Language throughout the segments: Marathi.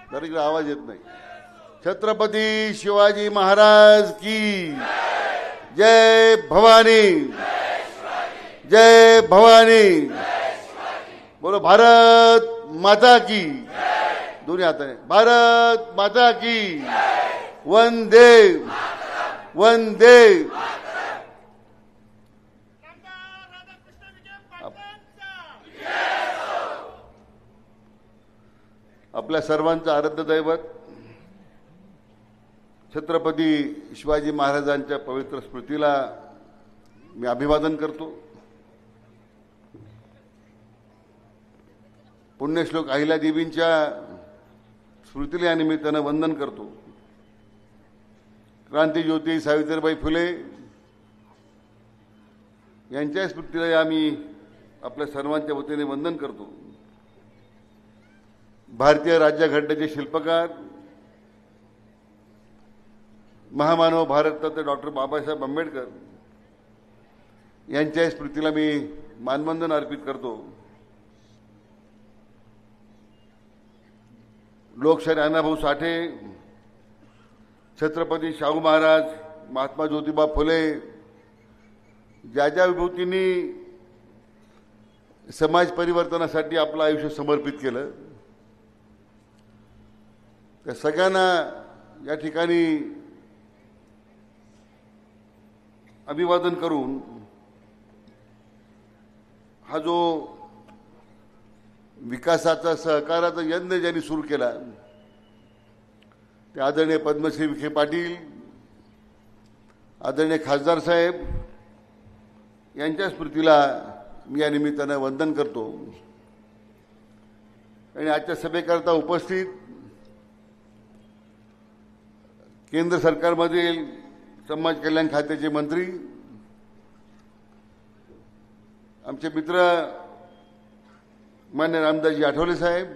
जरा इकडे आवाज येत नाही. छत्रपती शिवाजी महाराज की जय भवानी, जय भवानी. बोलो भारत माता की. दोन्ही हाताने भारत माता की. वंदे वंदे. आपल्या सर्वांचं आराध्य दैवत छत्रपती शिवाजी महाराजांच्या पवित्र स्मृतीला मी अभिवादन करतो. पुण्यश्लोक अहिल्यादेवींच्या स्मृतीला या निमित्तानं वंदन करतो. क्रांतीज्योती सावित्रीबाई फुले यांच्या स्मृतीला आम्ही आपल्या सर्वांच्या वतीने वंदन करतो. भारतीय राज्यघटनेचे शिल्पकार महामानव भारतरत्न डॉक्टर बाबासाहेब आंबेडकर यांच्या स्मृतीला मी मानवंदन अर्पित करतो. लोकशाहीर अण्णाभाऊ साठे, छत्रपती शाहू महाराज, महात्मा ज्योतिबा फुले ज्या ज्या विभूतींनी समाज परिवर्तनासाठी आपलं आयुष्य समर्पित केलं त्या सगळ्यांना या ठिकाणी अभिवादन करून हा जो विकासाचा सहकाराचा यज्ञ ज्यांनी सुरू केला ते आदरणीय पद्मश्री विखे पाटील, आदरणीय खासदार साहेब यांच्या स्मृतीला मी या निमित्तानं वंदन करतो. आणि आजच्या सभेकरता उपस्थित केंद्र सरकारमधील समाज कल्याण खात्याचे मंत्री, आमचे मित्र मान्य रामदासजी आठवले साहेब,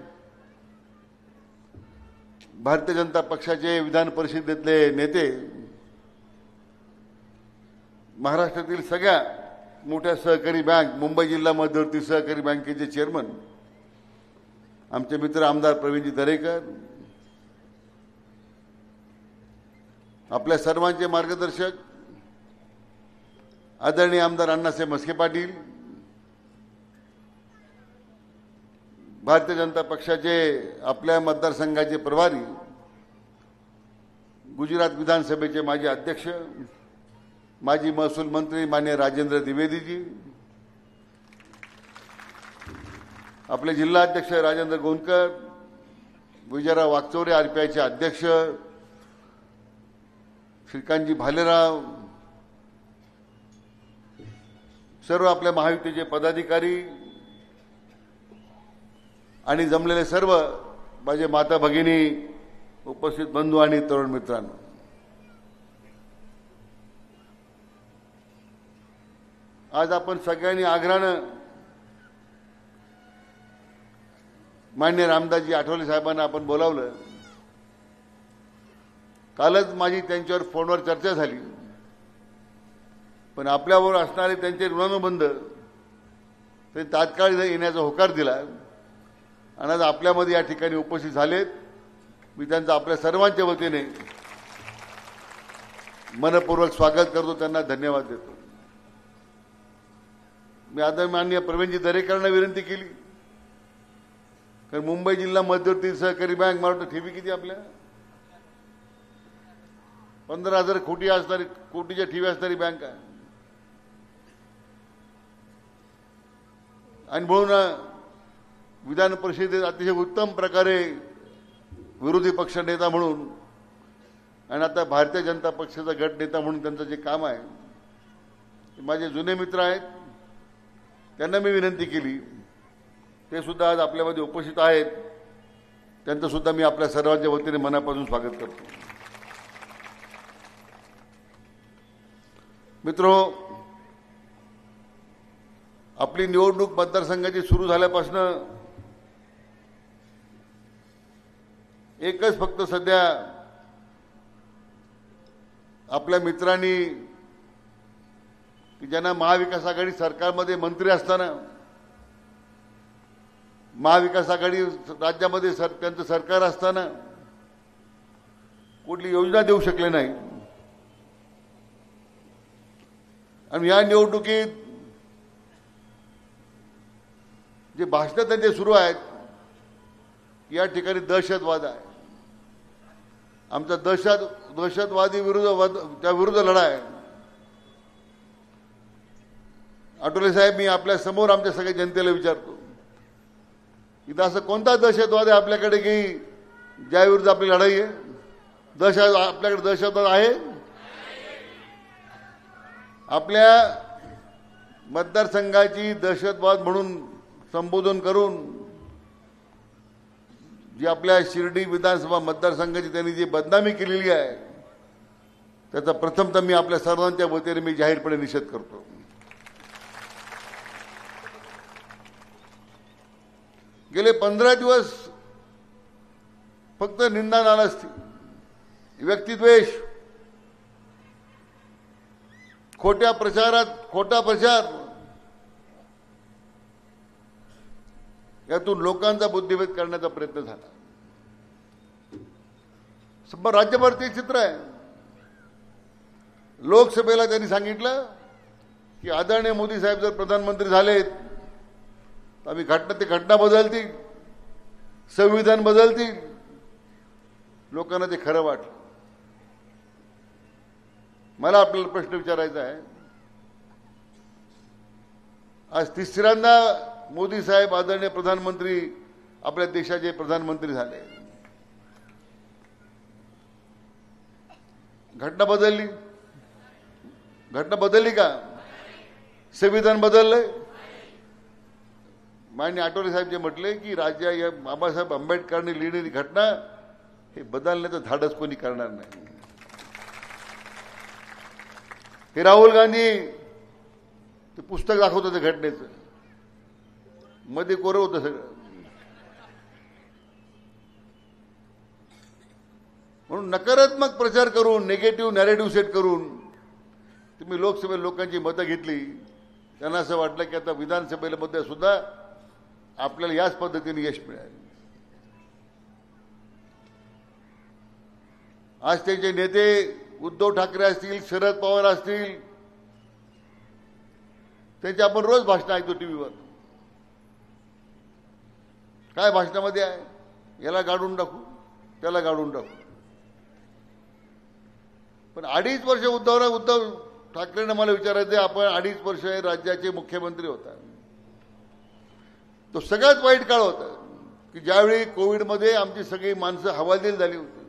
भारतीय जनता पक्षाचे विधान परिषदेतले नेते, महाराष्ट्रातील सगळ्या मोठ्या सहकारी बँक, मुंबई जिल्हा मध्यवर्ती सहकारी बँकेचे चेअरमन आमचे मित्र आमदार प्रवीणजी दरेकर, आपल्या सर्वांचे मार्गदर्शक आदरणीय आमदार अण्णासाहेब म्हस्के पाटील, भारतीय जनता पक्षाचे आपल्या मतदारसंघाचे प्रभारी, गुजरात विधानसभेचे माजी अध्यक्ष, माजी महसूल मंत्री मान्य राजेंद्र द्विवेदीजी, आपले जिल्हा अध्यक्ष राजेंद्र गोंदकर, विजयराव वागचौरे आरपीआयचे अध्यक्ष श्रीकांतजी भालेराव, सर्व आपल्या महायुतीचे पदाधिकारी आणि जमलेले सर्व माझे माता भगिनी, उपस्थित बंधू आणि तरुण मित्रांनो, आज आपण सगळ्यांनी आग्रहानं मान्य रामदासजी आठवले साहेबांना आपण बोलावलं. कालच माझी त्यांच्यावर फोनवर चर्चा झाली, पण आपल्याबरोबर असणारे त्यांचे ऋणानुबंध ते तात्काळ येण्याचा होकार दिला आणि आज आपल्यामध्ये या ठिकाणी उपस्थित झालेत. मी त्यांचं आपल्या सर्वांच्या वतीने मनपूर्वक स्वागत करतो, त्यांना धन्यवाद देतो. मी आता माननीय प्रवीणजी दरेकरांना विनंती केली, कारण मुंबई जिल्हा मध्यवर्ती सहकारी बँक मला वाटतं ठेवी किती आपल्या 15,000 कोटीच्या ठेवी असणारी बँक आहे. आणि म्हणून विधान परिषदेत अतिशय उत्तम प्रकारे विरोधी पक्ष नेता म्हणून आणि आता भारतीय जनता पक्षाचा गट नेता म्हणून त्यांचं जे काम आहे, माझे जुने मित्र आहेत, त्यांना मी विनंती केली, ते सुद्धा आज आपल्यामध्ये उपस्थित आहेत. त्यांचं सुद्धा मी आपल्या सर्वांच्या वतीने मनापासून स्वागत करतो. मित्रो, आपली निवडणूक मतदारसंघाची सुरू झाल्यापासून एकच फक्त सध्या आपल्या मित्रांनी की ज्यांना महाविकास आघाडी सरकारमध्ये मंत्री असताना महाविकास आघाडी राज्यामध्ये त्यांचं सरकार असताना कुठली योजना देऊ शकले नाही. आणि या निवडणुकीत जे भाषणं त्यांचे सुरू आहेत, या ठिकाणी दहशतवाद आहे. आमचा दहशतवादी त्या विरुद्ध लढा आहे. आठवले साहेब, मी आपल्या समोर आमच्या सगळ्या जनतेला विचारतो, इथं असं कोणता दहशतवाद आहे आपल्याकडे की ज्या विरुद्ध आपली लढाई आहे? आपल्याकडे दहशतवाद आहे? आपल्या मतदारसंघाची दहशतवाद म्हणून संबोधन करून जी आपल्या शिर्डी विधानसभा मतदारसंघाची त्यांनी जी बदनामी केलेली आहे, त्याचा प्रथमतः मी आपल्या सर्वांच्या वतीने मी जाहीरपणे निषेध करतो. गेले 15 दिवस फक्त निंदा नाराजगी, व्यक्तिद्वेष, खोट्या प्रचारात खोटा प्रचार, यातून लोकांचा बुद्धिभेद करण्याचा प्रयत्न झाला. संपूर्ण राज्यभर ते चित्र आहे. लोकसभेला त्यांनी सांगितलं की आदरणीय मोदी साहेब जर प्रधानमंत्री झालेत तर आम्ही घटना बदलतील, संविधान बदलतील. लोकांना ते खरं वाटलं. मला आपल्याला प्रश्न विचारायचा आहे, आज तिसऱ्यांदा मोदी साहेब आदरणीय प्रधानमंत्री आपल्या देशाचे प्रधानमंत्री झाले. घटना बदलली का? संविधान बदललंय? माननीय आठवले साहेब जे म्हटले की या बाबासाहेब आंबेडकरांनी लिहिलेली घटना हे बदलण्याचं धाडस कोणी करणार नाही. हे राहुल गांधी ते पुस्तक दाखवत होते घटनेचं, मध्ये कोरं होतं सगळं. म्हणून नकारात्मक प्रचार करून, निगेटिव्ह नॅरेटिव्ह सेट करून तुम्ही लोकसभेत लोकांची मतं घेतली. त्यांना असं वाटलं की आता विधानसभेमध्ये सुद्धा आपल्याला याच पद्धतीने यश मिळेल. आज त्यांचे नेते उद्धव ठाकरे असतील, शरद पवार असतील, त्यांचे आपण रोज भाषण ऐकतो टीव्हीवर. काय भाषणामध्ये आहे? याला गाडून टाकू, त्याला गाडून टाकू. पण 2.5 वर्ष उद्धव ठाकरेंना मला विचारायचं, आपण 2.5 वर्ष राज्याचे मुख्यमंत्री होता. तो सगळ्यात वाईट काळ होता की ज्यावेळी कोविडमध्ये आमची सगळी माणसं हवालदिल झाली होती.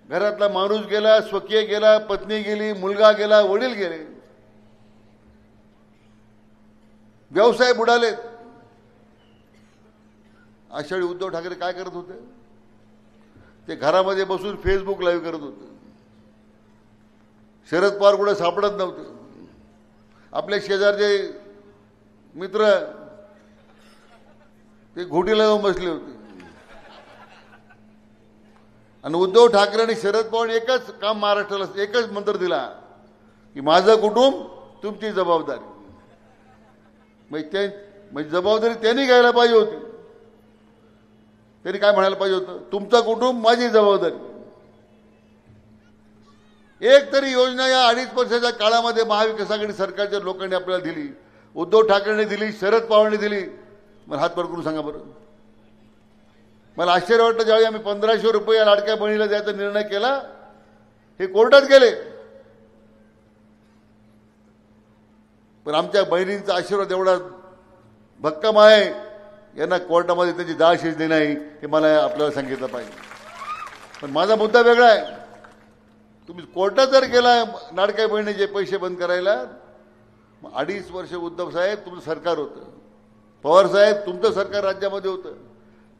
घरातला माणूस गेला, स्वकीय गेला, पत्नी गेली, मुलगा गेला, वडील गेले, व्यवसाय बुडालेत. अशा वेळी उद्धव ठाकरे काय करत होते? ते घरामध्ये बसून फेसबुक लाईव्ह करत होते. शरद पवार कुठे सापडत नव्हते. आपले शेजारचे मित्र ते घोटीला जाऊन बसले होते. आणि उद्धव ठाकरे आणि शरद पवार एकच काम महाराष्ट्राला, एकच मंत्र दिला की माझं कुटुंब तुमची जबाबदारी. म्हणजे जबाबदारी त्यांनी घ्यायला पाहिजे होती. त्यांनी काय म्हणायला पाहिजे होतं? तुमचं कुटुंब माझी जबाबदारी. एक तरी योजना या 2.5 वर्षाच्या काळामध्ये महाविकास आघाडी सरकारच्या लोकांनी आपल्याला दिली, उद्धव ठाकरेंनी दिली, शरद पवारांनी दिली. मला हात वर करून सांगा बरं. मला आश्चर्य वाटतं, ज्यावेळी आम्ही 1500 रुपये या लाडक्या बहिणीला द्यायचा निर्णय केला, हे कोर्टात गेले. पण आमच्या बहिणींचा आशीर्वाद एवढा भक्कम आहे, यांना कोर्टामध्ये त्याची दाळ शिजली नाही, हे मला आपल्याला सांगितलं पाहिजे. पण माझा मुद्दा वेगळा आहे. तुम्ही कोर्टात जर गेला लाडक्या बहिणीचे पैसे बंद करायला, 2.5 वर्ष उद्धव साहेब तुमचं सरकार होतं, पवार साहेब तुमचं सरकार राज्यामध्ये होतं.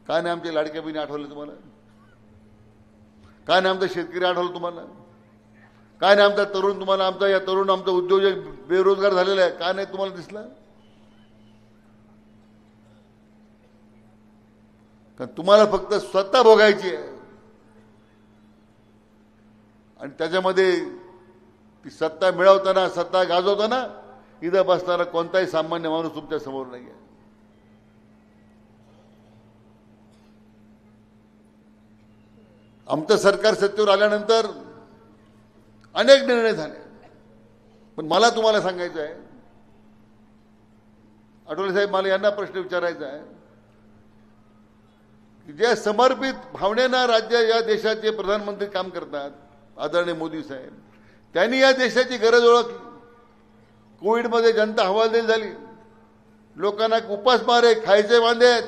काय नाही आमचे लाडक्या बहिणी आठवले तुम्हाला? काय नाही आमचा शेतकरी आठवलं तुम्हाला? काय नाही आमचा तरुण तुम्हाला? आमचा उद्योजक बेरोजगार झालेला आहे, काय नाही तुम्हाला दिसला? कारण तुम्हाला फक्त सत्ता भोगायची आहे आणि त्याच्यामध्ये ती सत्ता मिळवताना, सत्ता गाजवताना इथं बसणारा कोणताही सामान्य माणूस तुमच्या समोर नाही आहे. आमचं सरकार सत्तेवर आल्यानंतर अनेक निर्णय झाले, पण मला तुम्हाला सांगायचं आहे, आठवले साहेब, मला यांना प्रश्न विचारायचा आहे की ज्या समर्पित भावनेनं या देशाचे प्रधानमंत्री काम करतात, आदरणीय मोदी साहेब, त्यांनी या देशाची गरज ओळखली. कोविडमध्ये जनता हवालदिल झाली, लोकांना उपासमार आहे, खायचे वांदे आहेत.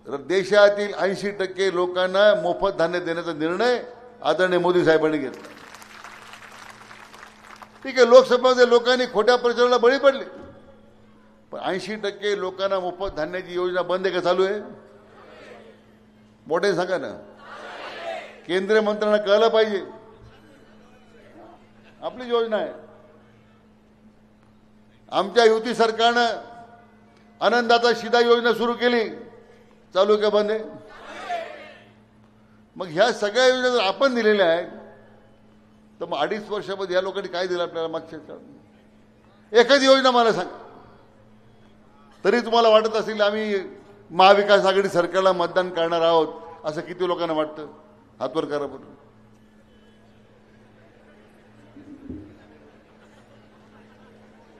देशातील 80% लोकांना मोफत धान्य देण्याचा निर्णय आदरणीय मोदी साहेबांनी घेतला. ठीक आहे, लोकसभेमध्ये लोकांनी खोट्या प्रचाराला बळी पडले, पण 80% लोकांना मोफत धान्याची योजना बंद आहे का चालू आहे? मोठे सांगा ना. केंद्रीय मंत्र्यांना कळलं पाहिजे, आपली योजना आहे. आमच्या युती सरकारनं आनंदाचा शिधा योजना सुरू केली, चालू का बंद आहे? मग ह्या सगळ्या योजना जर आपण दिलेल्या आहेत, तर मग 2.5 वर्षामध्ये या लोकांनी काय दिलं आपल्याला? मागच्या एखादी योजना मला सांगा. तरी तुम्हाला वाटत असेल आम्ही महाविकास आघाडी सरकारला मतदान करणार आहोत, असं किती लोकांना वाटतं? हातवर करा बरं.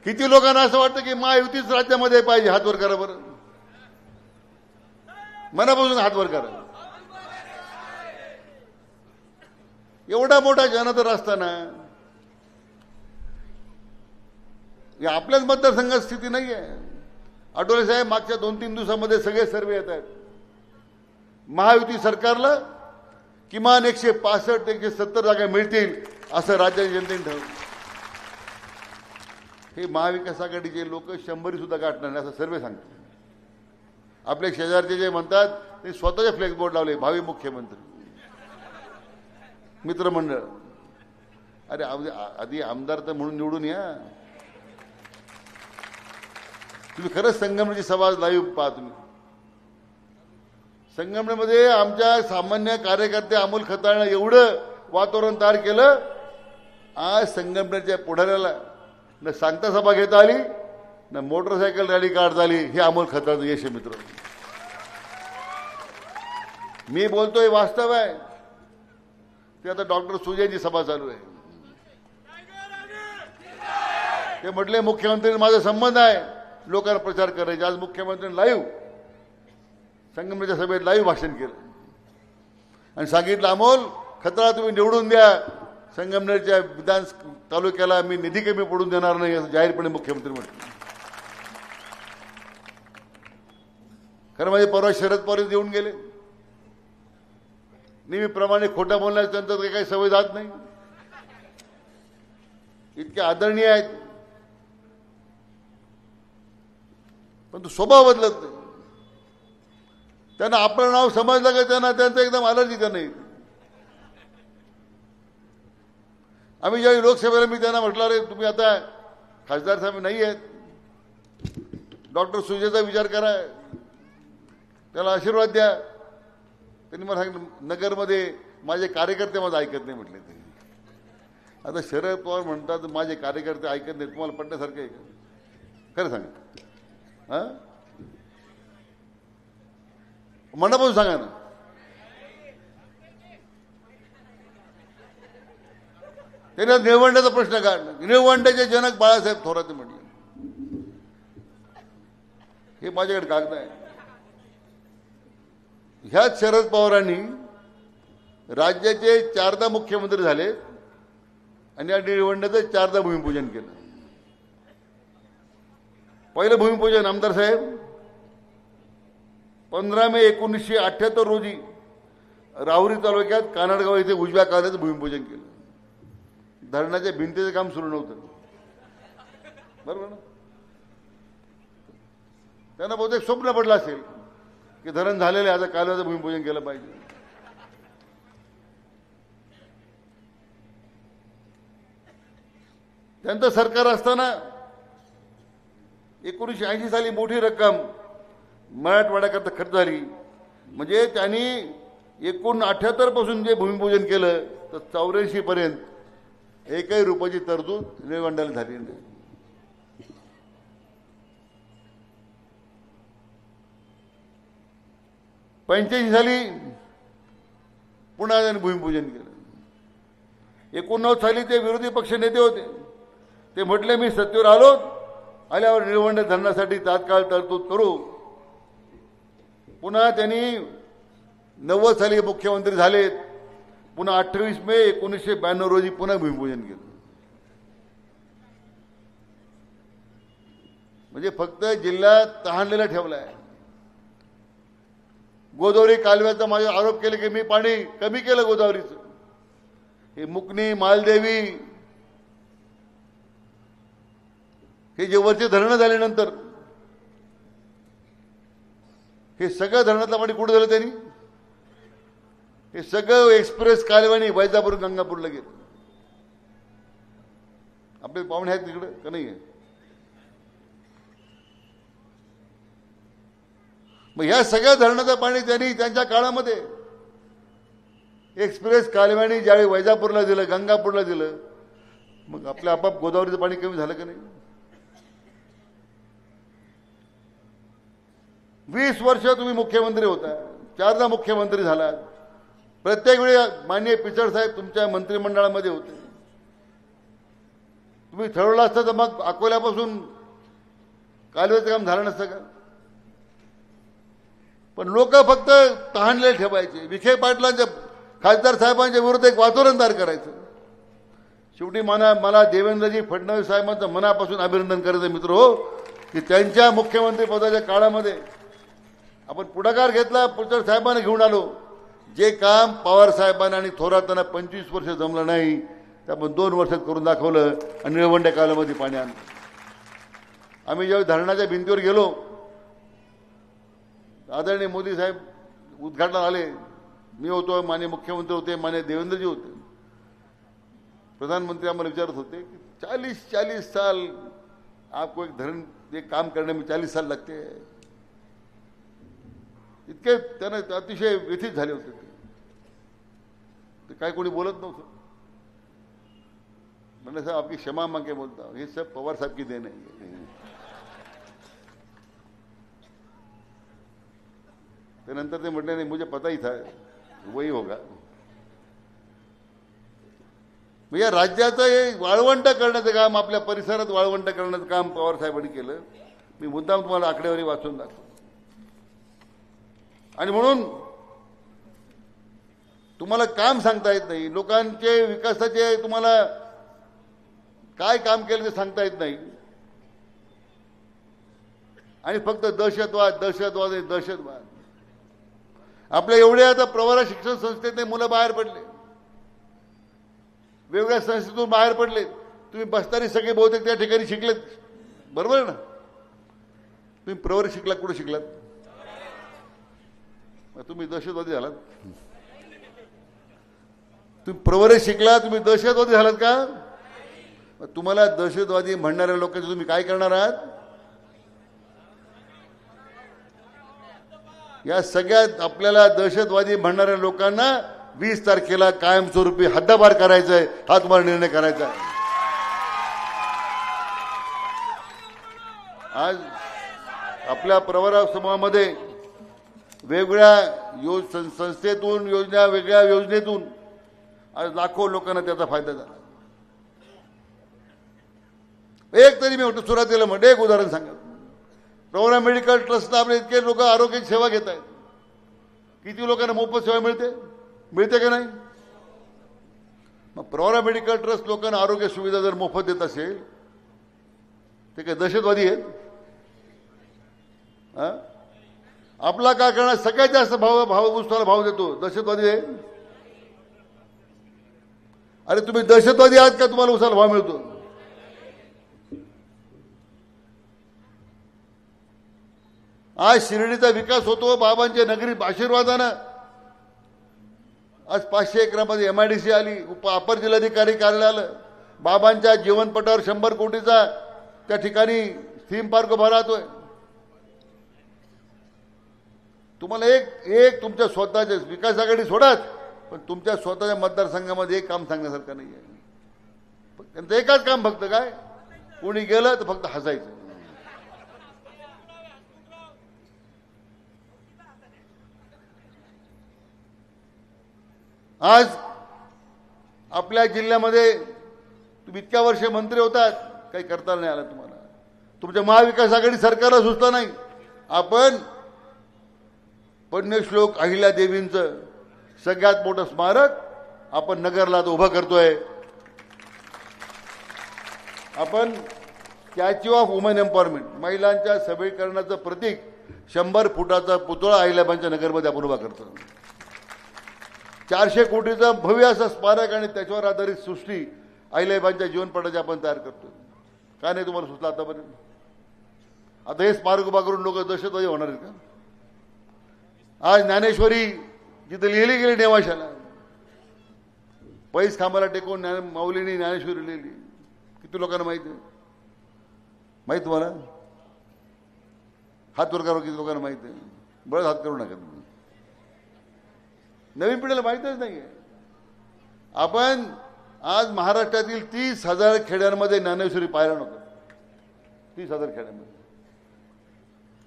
किती लोकांना असं वाटतं की महायुतीच राज्यामध्ये पाहिजे? हातवर करा बरं. मनापासून हातवर करा. एवढा मोठा जनाधार असताना या आपल्याच मतदारसंघात स्थिती नाही आहे. आठवले साहेब, मागच्या 2-3 दिवसामध्ये सगळे सर्वे येत आहेत. महायुती सरकारला किमान 165-170 जागा मिळतील असं राज्याच्या जनतेने ठरवलं. हे महाविकास आघाडीचे लोक 100 सुद्धा गाठणार नाही असं सर्वे सांगतात. आपले शेजारचे जे म्हणतात ते स्वतःचे फ्लेक्स बोर्ड लावले, भावी मुख्यमंत्री, मित्रमंडळ. अरे आधी आमदार तर म्हणून निवडून या. तुम्ही खरंच संगमनेरची सभा लाईव्ह पहा. तुम्ही संगमनेरमध्ये आमच्या सामान्य कार्यकर्ते अमोल खताळनं एवढं वातावरण तयार केलं, आज संगमनेरच्या पुढाऱ्याला न सांगता सभा घेता आली, न मोटरसायकल रॅली काढता आली. हे अमोल खताळचं यश आहे मित्र. मी बोलतोय वास्तव आहे. ते आता डॉक्टर सुजयची सभा चालू आहे. ते म्हटले मुख्यमंत्री माझा संबंध आहे, लोकांना प्रचार करायचे. आज मुख्यमंत्र्यांनी लाईव्ह संगमनेरच्या सभेत लाईव्ह भाषण केलं आणि सांगितलं, अमोल खताळा तुम्ही निवडून द्या, संगमनेरच्या विधान तालुक्याला मी निधी कमी पडून देणार नाही असं जाहीरपणे मुख्यमंत्री म्हटलं. खरं म्हणजे परवा शरद पवार येऊन गेले. नेहमीप्रमाणे खोटा बोलण्याची त्यांचं काही सवय जात नाही. इतके आदरणीय आहेत, पण तो स्वभाव बदलत नाही. त्यांना आपलं नाव समजलं का त्यांना त्यांचं एकदम अलर्जी का नाही. आम्ही ज्यावेळी लोकसभेला मी त्यांना म्हटलं, रे तुम्ही आता खासदार साहेब नाही आहेत, डॉक्टर सुजयचा विचार करा, त्याला आशीर्वाद द्या. त्यांनी मला सांगितलं, नगरमध्ये माझे कार्यकर्ते माझं ऐकत नाही म्हटले. ते आता शरद पवार म्हणतात माझे कार्यकर्ते ऐकत नाही, तुम्हाला पटण्यासारखं आहे का? खरं सांगा. हा, मनापासून सांगा ना. त्याने निळवंड्याचा प्रश्न काढला. निळवंड्याचे जनक बाळासाहेब थोरात म्हटले. हे माझ्याकडे कागद आहे. ह्याच शरद पवारांनी राज्याचे 4दा मुख्यमंत्री झाले आणि या निळवंड्याचं 4दा भूमिपूजन केलं. पहिलं भूमिपूजन आमदार साहेब 15 मे 1978 रोजी राहुरी तालुक्यात कानडगाव येथे उजव्या कालव्याचं भूमिपूजन केलं. धरणाच्या भिंतीचं काम सुरू नव्हतं, बरोबर ना. त्यांना बहुतेक स्वप्न पडलं असेल की धरण झालेलं आहे, आता कालव्याचं भूमिपूजन केलं पाहिजे. त्यांचं सरकार असताना 1980 साली मोठी रक्कम मराठवाड्याकरता खर्च झाली. म्हणजे त्यांनी 1978 पासून जे भूमिपूजन केलं तर 84 पर्यंत एकही रुपयाची तरतूद निळवंड्याला झाली नाही. '85 साली पुन्हा त्यांनी भूमिपूजन केलं. 89 साली ते विरोधी पक्ष नेते होते. ते म्हटले मी सत्तेवर आल्यावर निळवंडे धरणासाठी तात्काळ तरतूद करू. पुन्हा त्यांनी 90 साली मुख्यमंत्री झालेत. पुन्हा 28 मे 1992 रोजी पुन्हा भूमिपूजन केलं. म्हणजे फक्त जिल्ह्यात तहानलेला ठेवलाय. गोदावरी कालव्याचा माझे आरोप केले की मी पाणी कमी केलं गोदावरीचं. हे मुकणी मालदेवी हे जे वरचे धरणं झाल्यानंतर हे सगळं धरणातलं पाणी कुठं झालं त्यांनी? हे सगळं एक्सप्रेस कालव्याने वैजापूर गंगापूरला गेलं. आपले पाहुणे आहेत तिकडे का नाही आहे? मग ह्या सगळ्या धरणाचं पाणी त्यांनी त्यांच्या काळामध्ये एक्सप्रेस कालव्याने ज्यावेळी वैजापूरला दिलं, गंगापूरला दिलं, मग आपल्या आपाप गोदावरीचं पाणी कमी झालं का नाही? 20 वर्ष तुम्ही मुख्यमंत्री होता, 4दा मुख्यमंत्री झालात. प्रत्येक वेळी माननीय पिचड साहेब तुमच्या मंत्रिमंडळामध्ये होते. तुम्ही ठरवलं असतं तर मग अकोल्यापासून कालव्याचं काम झालं नसतं का? पण लोक फक्त तहानले ठेवायचे. विखे पाटलांच्या खासदार साहेबांच्या विरुद्ध एक वातावरण तयार करायचं. शेवटी मला देवेंद्रजी फडणवीस साहेबांचं मनापासून अभिनंदन करायचं मित्र हो, की त्यांच्या मुख्यमंत्री पदाच्या काळामध्ये आपण पुढाकार घेतला. पिचड साहेबांना घेऊन आलो. जे काम पवार साहेबांना आणि थोरातांना 25 वर्ष जमलं नाही ते आपण 2 वर्षात करून दाखवलं आणि निळवंडे कालामध्ये पाणी आणलं. आम्ही जेव्हा धरणाच्या भिंतीवर गेलो, आदरणीय मोदी साहेब उद्घाटनाला आले. मी होतो, माननीय मुख्यमंत्री होते, माननीय देवेंद्रजी होते. प्रधानमंत्री आम्हाला विचारत होते की 40 साल आपको एक धरण एक काम करने में 40 साल लगते हैं. इतके त्याने अतिशय व्यथित झाले होते. ते काय कोणी बोलत नव्हतं. मैंने साहब आपकी क्षमा मांग के बोलता हूं, ये सब पवार साहब की देन है. नंतर ते म्हटले नाही, मुझे पता ही था वही होगा. या राज्याचं हे वाळवंट करण्याचं काम, आपल्या परिसरात वाळवंट करण्याचं काम पवार साहेबांनी केलं. मी मुद्दाम तुम्हाला आकडेवारी वाचून दाखवतो. आणि म्हणून तुम्हाला काम सांगता येत नाही. लोकांचे विकासाचे तुम्हाला काय काम केलं ते सांगता येत नाही. आणि फक्त दहशतवाद. आपल्या एवढे आता प्रवरा शिक्षण संस्थेतले मुलं बाहेर पडले, वेगवेगळ्या संस्थेतून बाहेर पडले. तुम्ही बसताना सगळे बहुतेक त्या ठिकाणी शिकलेत, बरोबर ना? तुम्ही प्रवरा शिकला, कुठे शिकलात? तुम्ही दहशतवादी झालात. तुम्ही प्रवरे शिकला, तुम्ही दहशतवादी झालात का? तुम्हाला दहशतवादी म्हणणाऱ्या लोकांचे तुम्ही काय करणार आहात? या सगळ्यात आपल्याला दहशतवादी म्हणणाऱ्या लोकांना 20 तारखेला कायमस्वरूपी हद्दपार करायचा आहे. हा तुम्हाला निर्णय करायचा आहे. आज आपल्या प्रवरा समूहामध्ये वेगवेगळ्या संस्थेतून वेगळ्या योजनेतून आज लाखो लोकांना त्याचा फायदा झाला. एक तरी मी म्हटलं, सुरुवातीला म्हणजे एक उदाहरण सांगा. प्रवरा मेडिकल ट्रस्टला आपले इतके लोक आरोग्याची सेवा घेत आहेत. किती लोकांना मोफत सेवा मिळते का नाही? मग प्रवरा मेडिकल ट्रस्ट लोकांना आरोग्य सुविधा जर मोफत देत असेल ते काय दहशतवादी आहेत? आपला काय करणार? सगळ्यात जास्त वस्तूला भाव देतो दहशतवादी आहे? अरे तुम्ही दहशतवादी आहात का? तुम्हाला उसाला भाव मिळतो? आज शिर्डीचा विकास होतो बाबांच्या नगरी आशीर्वादानं. आज 500 एकरामध्ये MIDC आली, अपर जिल्हाधिकारी कार्यालय आलं. बाबांच्या जीवनपटावर 100 कोटीचा त्या ठिकाणी थीम पार्क उभा राहतोय. तुम्हाला एक तुमच्या स्वतःच्या विकास आघाडी सोडाच, पण तुमच्या स्वतःच्या मतदारसंघामध्ये एक काम सांगण्यासारखं नाही आहे. त्यांचं एकच काम फक्त काय, कोणी गेलं तर फक्त हसायचं. आज आपल्या जिल्ह्यामध्ये तुम्ही इतक्या वर्ष मंत्री होतात, काही करता नाही आलं तुम्हाला. तुमच्या महाविकास आघाडी सरकारला सुचलं नाही. आपण पुण्यश्लोक अहिल्यादेवींचं सगळ्यात मोठं स्मारक आपण नगरला उभं करतोय. आपण स्टॅच्यू ऑफ वुमन एम्पॉवरमेंट, महिलांच्या सबलीकरणाचं प्रतीक 100 फुटाचा पुतळा अहिल्याबाईंच्या नगरमध्ये आपण उभा करतो. 400 कोटीचं भव्य असं स्मारक आणि त्याच्यावर आधारित सृष्टी अहिल्याबाईंच्या जीवनपटाची आपण तयार करतो. का नाही तुम्हाला सुचलं आतापर्यंत? आता हे स्मारक उभा करून लोक दहशतवादी होणार आहेत का? आज ज्ञानेश्वरी जिथे लिहिली गेली नेवाशाला, पैस खांबाला टेकून माऊलींनी ज्ञानेश्वरी लिहिली. किती लोकांना माहिती आहे? माहिती तुम्हाला? हात वर करा. किती लोकांना माहिती आहे? बळच हात करू नका तुम्ही. नवीन पिढीला माहितच नाहीये. आपण आज महाराष्ट्रातील 30,000 खेड्यांमध्ये ज्ञानेश्वरी पाहायला नव्हतं. 30,000 खेड्यांमध्ये.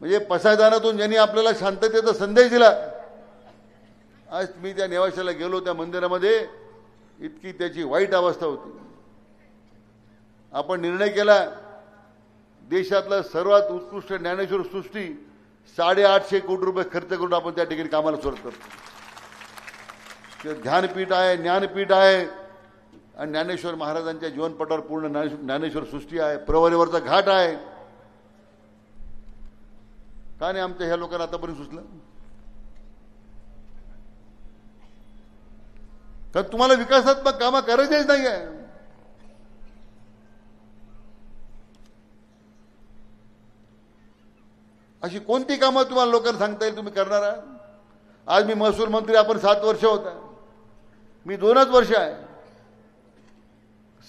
म्हणजे पसायदानातून ज्यांनी आपल्याला शांततेचा संदेश दिला. आज मी त्या नेवाशाला गेलो, त्या मंदिरामध्ये इतकी त्याची वाईट अवस्था होती. आपण निर्णय केला, देशातलं सर्वात उत्कृष्ट ज्ञानेश्वर सृष्टी 850 कोटी रुपये खर्च करून आपण त्या ठिकाणी कामाला सुरुवात करतो. ध्यानपीठ आहे, ज्ञानपीठ आहे आणि ज्ञानेश्वर महाराजांच्या जीवनपटावर पूर्ण ज्ञानेश्वर सृष्टी आहे. प्रवरेवरचा घाट आहे. का नाही आमच्या ह्या लोकांना आतापर्यंत सुचलं? कारण तुम्हाला विकासात्मक कामं करायचीच नाही आहे. अशी कोणती कामं तुम्हाला लोकांना सांगता येईल तुम्ही करणार आहात? आज मी महसूल मंत्री, आपण 7 वर्ष होता, मी 2च वर्ष आहे.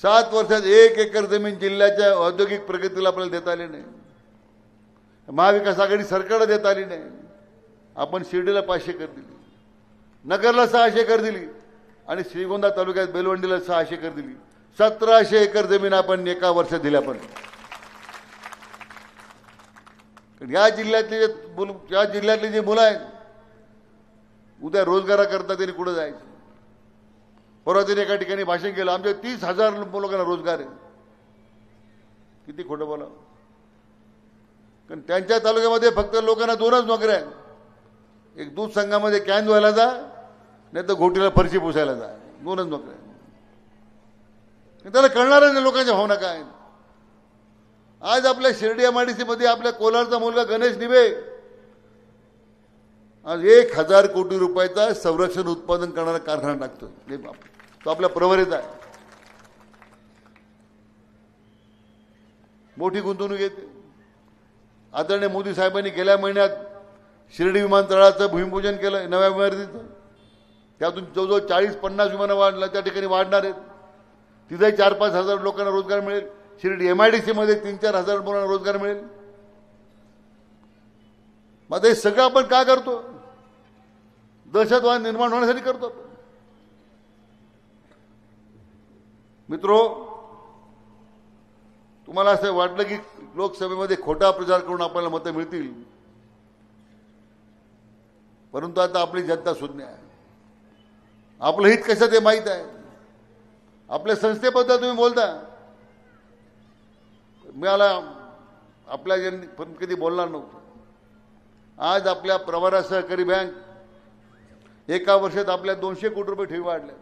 7 वर्षात 1 एकर जमीन जिल्ह्याच्या औद्योगिक प्रगतीला आपल्याला देता आली नाही. महाविकास आघाडी सरकारला देता आली नाही. आपण शिर्डीला 500 एकर दिली, नगरला 600 एकर दिली आणि श्रीगोंदा तालुक्यात बेलवंडीला 600 एकर दिली. 1700 एकर जमीन आपण एका वर्षात दिल्या. पण या जिल्ह्यातले जे मुलं आहेत, उद्या रोजगाराकरता त्यांनी कुठं जायचं? परवा त्यांनी एका ठिकाणी भाषण केलं, आमच्या 30,000 लोकांना रोजगार आहे. किती खोटं बोलावं? कारण त्यांच्या तालुक्यामध्ये फक्त लोकांना 2च नोकऱ्या आहेत. एक दूध संघामध्ये कॅन धुवायला जा, नाही तर घोटीला फरशी पुसायला जा. 2च नोकऱ्या. त्याला कळणार नाही लोकांच्या भावना काय आहेत. आज आपल्या शिर्डी MIDC मध्ये आपल्या कोलारचा मुलगा गणेश निबे आज 1,000 कोटी रुपयाचा संरक्षण उत्पादन करणारा कारखाना टाकतो. तो आपल्या प्रवरेचा आहे. मोठी गुंतवणूक येते. आदरणीय मोदी साहेबांनी गेल्या महिन्यात शिर्डी विमानतळाचं भूमिपूजन केलं, नव्या इमारतीचं. त्यातून जवळजवळ 40-50 विमानं वाढला त्या ठिकाणी वाढणार आहेत. तिथे 4-5 हजार लोकांना रोजगार मिळेल. शिर्डी MIDC मध्ये 3-4 हजार लोकांना रोजगार मिळेल. मग हे सगळं आपण का करतो? दहशतवाद निर्माण होण्यासाठी करतो. मित्रो, तुम्हाला असं वाटलं की लोकसभेमध्ये खोटा प्रचार करून आपल्याला मतं मिळतील, परंतु आता आपली जनता शून्य आहे. आपलं हित कसं ते माहीत आहे. आपल्या संस्थेबद्दल तुम्ही बोलता, मला आपल्या पण कधी बोलणार नव्हतं. आज आपल्या प्रवरा सहकारी बँक एका वर्षात आपल्या 200 कोटी रुपये ठेवी वाढल्या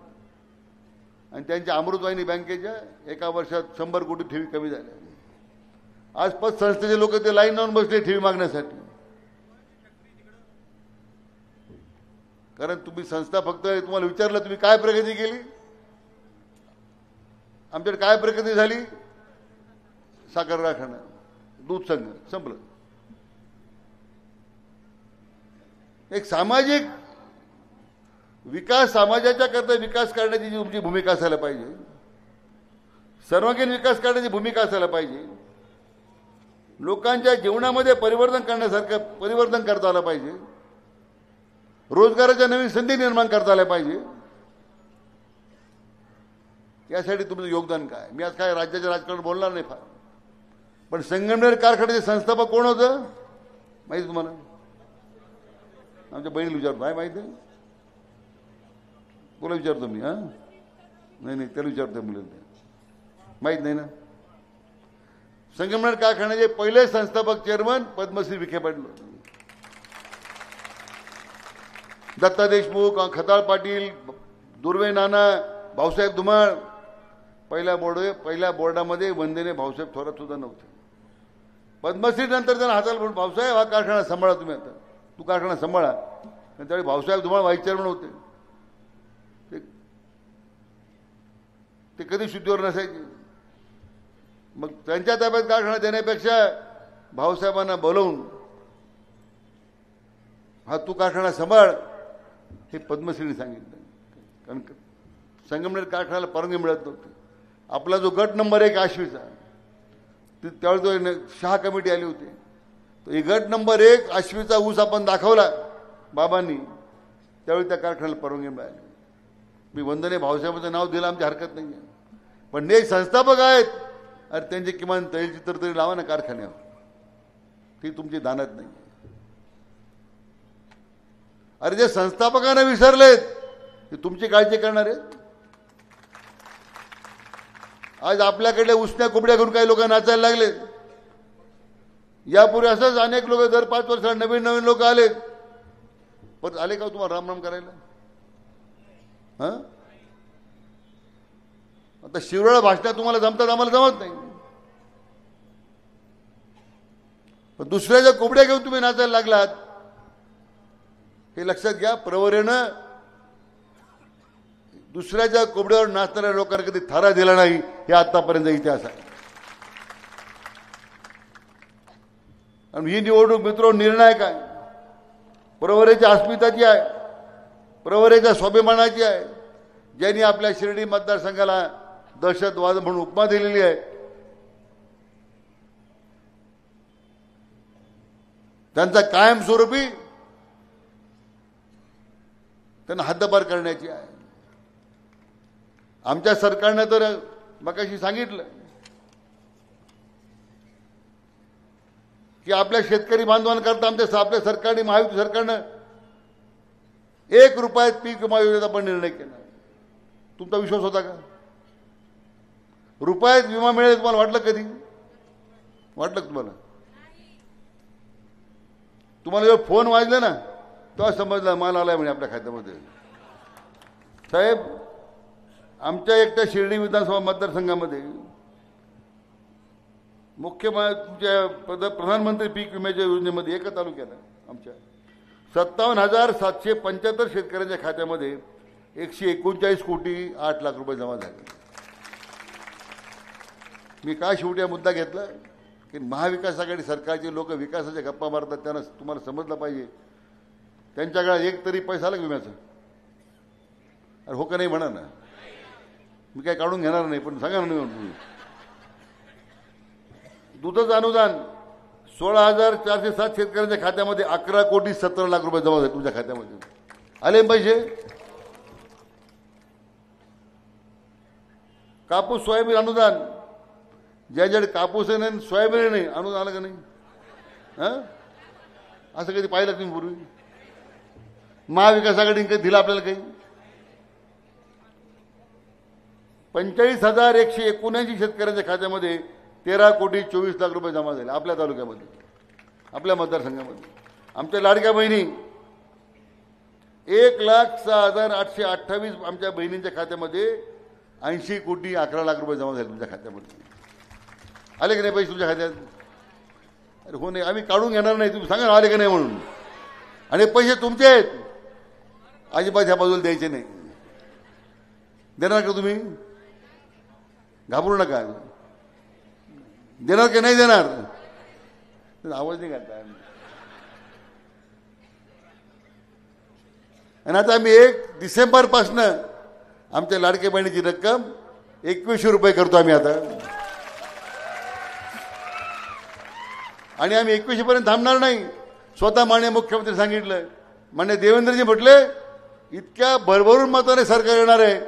आणि त्यांच्या अमृतवाहिनी बँकेच्या एका वर्षात 100 कोटी ठेवी कमी झाल्या. आज पतसंस्थेचे लोक ते लाईन लावून बसले ठेवी मागण्यासाठी. कारण तुम्ही संस्था फक्त तुम्हाला विचारलं तुम्ही काय प्रगती केली, आमच्याकडे काय प्रगती झाली? साखर कारखाना, दूध संघ, संपलं. एक सामाजिक विकास, समाजाच्या करता विकास करण्याची जी तुमची भूमिका असायला पाहिजे, सर्वांगीण विकास करण्याची भूमिका असायला पाहिजे, लोकांच्या जीवनामध्ये परिवर्तन करण्यासारखं परिवर्तन करता आलं पाहिजे, रोजगाराच्या नवीन संधी निर्माण करता आल्या पाहिजे. यासाठी तुमचं योगदान काय? मी आज काय राज्याच्या राजकारणात बोलणार नाही फार, पण संगमनेर कारखान्याचे संस्थापक कोण होतं माहिती तुम्हाला? आमच्या बहिणीला विचारतो, काय माहिती आहे? तुला विचारतो मी. नाही त्याला विचारतो मुलींना, माहीत नाही ना. संगमनेर कारखान्याचे पहिले संस्थापक चेअरमन पद्मश्री विखे पाटील, दत्ता देशमुख, खताळ पाटील, दुर्वे नाना, भाऊसाहेब धुमाळ. पहिल्या बोर्डामध्ये वंदेने भाऊसाहेब थोरात सुद्धा नव्हते. पद्मश्री नंतर त्यांना हाताला म्हणून, भाऊसाहेब हा कारखाना सांभाळा तुम्ही, आता तू कारखाना सांभाळा. त्यावेळी भाऊसाहेब धुमाळ व्हाईस चेअरमन होते. ते कधी शुद्धीवर नसायचे. मग त्यांच्या ताब्यात कारखाना देण्यापेक्षा भाऊसाहेबांना बोलवून हा तू कारखाना सांभाळ हे पद्मश्रीने सांगितलं. कारण संगमनेर कारखान्याला परवानगी मिळत नव्हती. आपला जो गट नंबर 1 आश्वीचा, त्यावेळी तो शहा कमिटी आली होती. तो गट नंबर 1 आश्वीचा ऊस आपण दाखवला बाबांनी, त्यावेळी त्या कारखान्याला परवानगी मिळाली. मी वंदने भाऊसाहेबांचं नाव दिलं, आमची हरकत नाही आहे. पण जे संस्थापक आहेत, अरे त्यांचे किमान तैलचित्र तरी लावा ना कारखान्यावर. ती तुमची दानत नाही. अरे जे संस्थापकांना विसरलेत ते तुमची काळजी करणार आहेत. आज आपल्याकडे उसण्या कुबड्या करून काही लोक नाचायला लागले. यापूर्वी असंच अनेक लोक दर 5 वर्षाला नवीन लोक आले. पण आले का तुम्हाला रामराम करायला? आता शिवराळ भाषणात तुम्हाला जमतात, आम्हाला जमत नाही. पण दुसऱ्याच्या कोबड्या घेऊन तुम्ही नाचायला लागलात हे लक्षात घ्या. प्रवरेनं दुसऱ्याच्या कोबड्यावर नाचणाऱ्या लोकांना कधी थारा दिला नाही, हे आतापर्यंत इतिहास आहे. आणि ही निवडणूक मित्र निर्णायक आहे. प्रवरेच्या अस्मिताची आहे, प्रवरेच्या स्वाभिमानाची आहे. ज्यांनी आपल्या शिर्डी मतदारसंघाला दहशतवाद म्हणून उपमा दिलेली आहे, त्यांचा कायमस्वरूपी त्यांना हद्दपार करण्याची आहे. आमच्या सरकारनं तर मगाशी सांगितलं की आपल्या शेतकरी बांधवांकरता आपल्या सरकारने, महायुती सरकारनं 1 रुपयात पीक विमा योजनेचा पण निर्णय केला. तुमचा विश्वास होता का? रुपयात विमा मिळेल तुम्हाला वाटलं कधी? वाटलं तुम्हाला? तुम्हाला जेव्हा फोन वाजले ना तेव्हा समजलं माल आलाय म्हणे आपल्या खात्यामध्ये. साहेब, आमच्या एकट्या शिर्डी विधानसभा मतदारसंघामध्ये प्रधानमंत्री पीक विम्याच्या योजनेमध्ये एका तालुक्याला आमच्या 57,775 शेतकऱ्यांच्या खात्यामध्ये 139 कोटी 8 लाख रुपये जमा झाले. मी काय शेवटी हा मुद्दा घेतला की महाविकास आघाडी सरकारचे लोक विकासाच्या गप्पा मारतात, त्यांना तुम्हाला समजलं पाहिजे त्यांच्या काळात एक तरी पैसा आला विम्याचा. अरे हो का नाही म्हणा ना, मी काय काढून घेणार नाही, पण सांगा ना तुम्ही. दुधाचं अनुदान 16,407 शेतकऱ्यांच्या खात्यामध्ये 11 कोटी 17 लाख रुपये जमा झाले. तुमच्या खात्यामध्ये आले पैसे. कापूस सोयाबीन अनुदान, ज्याच्याकडे कापूस आहे नाही सोयाबीन नाही, अनुदान आलं का नाही? असं कधी पाहिलं तुम्ही पूर्वी? महाविकास आघाडीने कधी दिलं आपल्याला काही? 45,179 शेतकऱ्यांच्या खात्यामध्ये 13 कोटी 24 लाख रुपये जमा झाले आपल्या तालुक्यामध्ये, आपल्या मतदारसंघामध्ये. आमच्या लाडक्या बहिणी 1,06,828 आमच्या बहिणींच्या खात्यामध्ये 80 कोटी 11 लाख रुपये जमा झाले तुमच्या खात्यामध्ये. आले की नाही पैसे तुमच्या खात्यात? अरे हो नाही, आम्ही काढून घेणार नाही, तुम्ही सांगा आले का नाही म्हणून. आणि पैसे तुमचे आहेत, अजिबात ह्या बाजूला द्यायचे नाही. देणार का तुम्ही? घाबरू नका. देणार की नाही देणार? आवाज नाही घालता. आणि आता आम्ही 1 डिसेंबरपासनं आमच्या लाडक्या बहिणीची रक्कम 2100 रुपये करतो आम्ही आता. आणि आम्ही 2100 पर्यंत थांबणार नाही. स्वतः माननीय मुख्यमंत्री सांगितलं, माननीय देवेंद्रजी म्हटले इतक्या भरभरून मताने सरकार येणार आहे,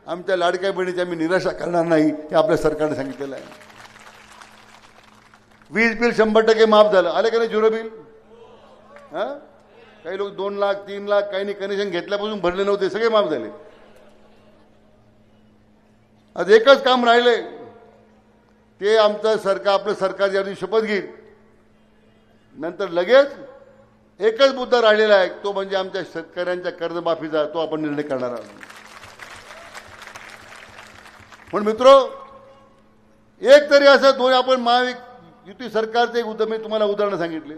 आमच्या लाडक्या बहिणीची आम्ही निराशा करणार नाही, हे आपल्या सरकारने सांगितलेलं आहे. वीज बिल 100% माफ झालं. आले का नाही झिरो बिल? काही लोक 2 लाख 3 लाख, काही नाही कनेक्शन घेतल्यापासून भरले नव्हते, सगळे माफ झाले. आज एकच काम राहिलंय, ते आमचं सरकार, आपलं सरकार ज्यावेळी शपथ घेईल नंतर लगेच एकच मुद्दा राहिलेला आहे, तो म्हणजे आमच्या शेतकऱ्यांच्या कर्जमाफीचा, तो आपण निर्णय करणार आहोत. पण मित्रो, एक तरी असं दोन आपण युती सरकारचे एक मी तुम्हाला उदाहरण सांगितले.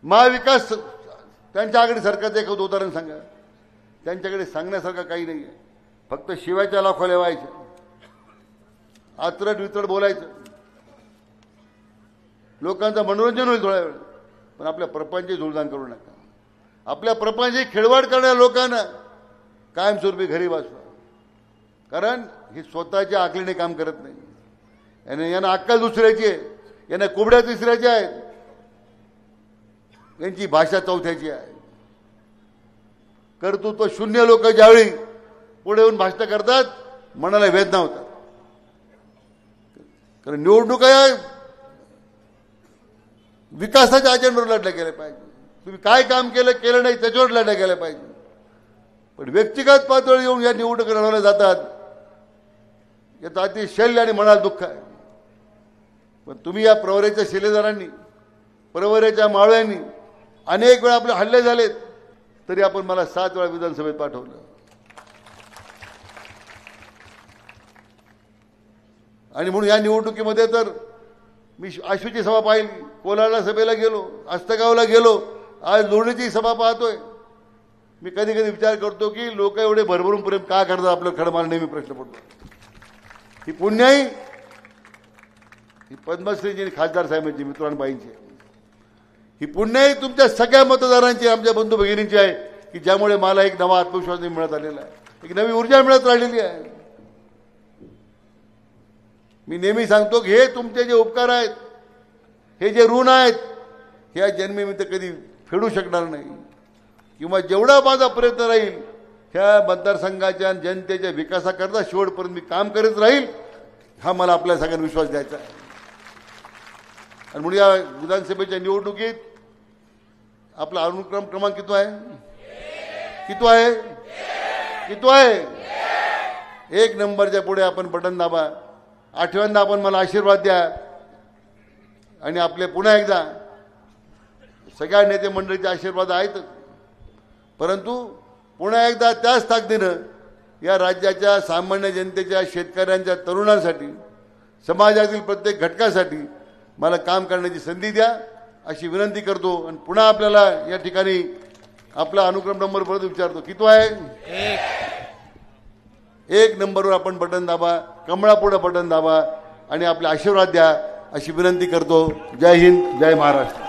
महाविकास त्यांच्या आघाडी सरकारचं एक उदाहरण सांगा. त्यांच्याकडे सांगण्यासारखं काही नाही आहे, फक्त शिवायच्या लाखोल्या व्हायचं, आचरट विचरट बोलायचं, लोकांचं मनोरंजन होईल थोड्या वेळ, पण आपल्या प्रपंचाची जुळदान करू नका. आपल्या प्रपंचाची खेळवाड करणाऱ्या लोकांना कायमस्वरूपी घरी बसवा, कारण हे स्वतःच्या आकलीने काम करत नाही. यांना अक्कल दुसऱ्याची आहे, यांना कुबड्या तिसऱ्याच्या आहेत, यांची भाषा चौथ्याची आहे. कर्तृत्व शून्य लोक ज्यावेळी पुढे येऊन भाषण करतात, मनाला वेदना होतात. कारण निवडणुका विकासाच्या अजेंड्यावर लढल्या गेल्या पाहिजे. तुम्ही काय काम केलं केलं नाही त्याच्यावर लढल्या गेल्या पाहिजे. पण व्यक्तिगत पातळीवर येऊन या निवडणुका लढवल्या जातात, याचा अति शल्य आणि मनाला दुःख आहे. पण तुम्ही या प्रवरेच्या शिलेदारांनी, प्रवरेच्या मावळ्यांनी अनेक वेळा आपले हल्ले झालेत, तरी आपण मला 7 वेळा विधानसभेत पाठवलं. आणि म्हणून या निवडणुकीमध्ये तर मी आश्वीची सभा पाहिली, कोलारला सभेला गेलो, आस्तगावला गेलो, आज लोणीची सभा पाहतोय. मी कधी कधी विचार करतो की लोक एवढे भरभरून प्रेम का करतात आपलं, खरं मला नेहमी प्रश्न पडतो. ही पुण्याई, ही पद्मश्रीजी खासदार साहेबांची, मित्रांबाईंची, ही पुण्याई तुमच्या सगळ्या मतदारांची, आमच्या बंधू भगिनींची आहे, की ज्यामुळे मला एक नवा आत्मविश्वास मिळत आलेला आहे, एक नवी ऊर्जा मिळत राहिलेली आहे. मी नेहमी सांगतो की हे तुमचे जे उपकार आहेत, हे जे ऋण आहेत, ह्या जन्मी मी तर कधी फेडू शकणार नाही. किंवा जेवढा माझा प्रयत्न राहील ह्या मतदारसंघाच्या जनतेच्या विकासाकरता शेवटपर्यंत मी काम करत राहील, हा मला आपल्या सगळ्यांना विश्वास द्यायचा आहे. आणि म्हणून या विधानसभेच्या निवडणुकीत आपला अनुक्रम क्रमांक किती आहे? किती आहे? किती आहे? 1 नंबरच्या पुढे आपण बटन दाबा. 8व्यांदा आपण मला आशीर्वाद द्या. आणि आपले पुन्हा एकदा सगळ्या नेते मंडळीचे आशीर्वाद आहेत, परंतु पुन्हा एकदा त्याच ताकदीनं या राज्याच्या सामान्य जनतेच्या, शेतकऱ्यांच्या, तरुणांसाठी, समाजातील प्रत्येक घटकासाठी मला काम करण्याची संधी द्या अशी विनंती करतो. आणि पुन्हा आपल्याला या ठिकाणी आपला अनुक्रम नंबर परत विचारतो. किती आहे? 1 नंबरवर आपण बटन दाबा, कमळापुढे बटन दाबा आणि आपले आशीर्वाद द्या अशी विनंती करतो. जय हिंद, जय महाराष्ट्र.